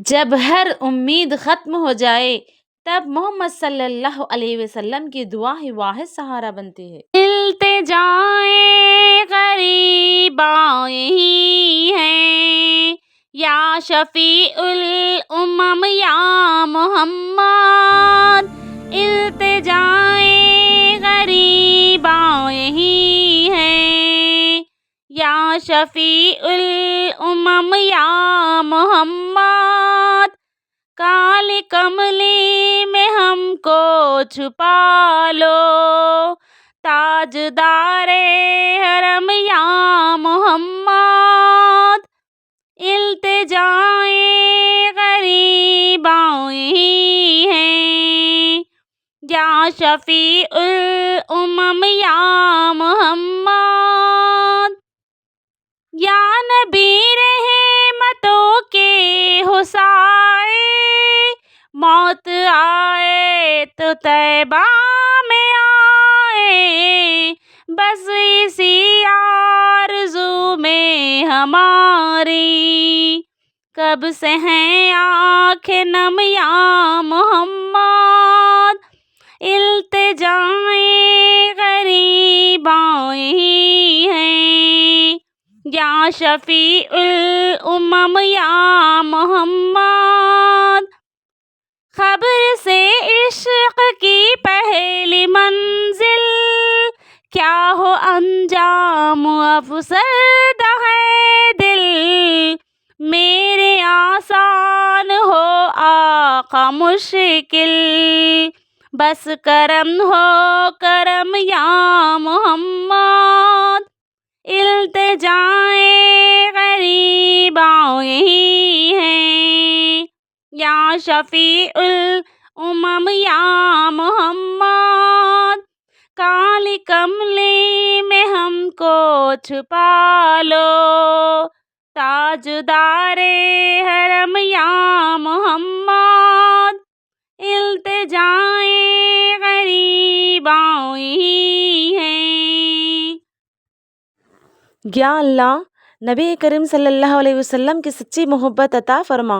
جب ہر امید ختم ہو جائے تب محمد صلی اللہ علیہ وسلم کی دعا ہی واحد سہارا بنتی ہے۔ التجائے غریباں ہی ہیں یا شفیع الامم یا محمد، التجائے غریباں ہی ہیں یا شفیع الامم یا محمد، کالے کملی میں ہم کو چھپا لو، تاجدار حرم یا محمد، التجائے غریباں ہی ہیں یا شفیع الامم یا محمد، یا نبی رحمتوں کے ہو سائے، موت آئے تو طیبہ میں آئے، بس اسی آرزو میں ہماری، کب سے ہیں آنکھیں نم یا محمد، التجائے غریباں ہی ہیں یا شفیع الامم یا محمد، خبر سے عشق کی پہلی منزل کیا ہو انجام افسردہ ہے دل، میرے آسان ہو آقا مشکل، بس کرم ہو کرم یا محمد، التجائے غریباں ہی ہیں یا شفیع الامم یا محمد، کالے کملی میں ہم کو چھپا لو، تاجدار حرم یا محمد، التجائے غریباں ہی ہیں۔ یا اللہ نبی کریم صلی اللہ علیہ وسلم کی سچی محبت عطا فرما،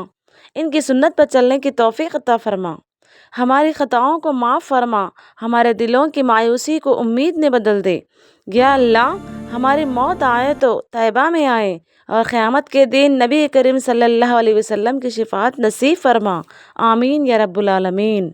ان کی سنت پر چلنے کی توفیق عطا فرما، ہماری خطاؤں کو معاف فرما، ہمارے دلوں کی مایوسی کو امید میں بدل دے۔ یا اللہ ہماری موت آئے تو طیبہ میں آئے اور قیامت کے دن نبی کریم صلی اللہ علیہ وسلم کی شفاعت نصیب فرما، آمین یا رب العالمین۔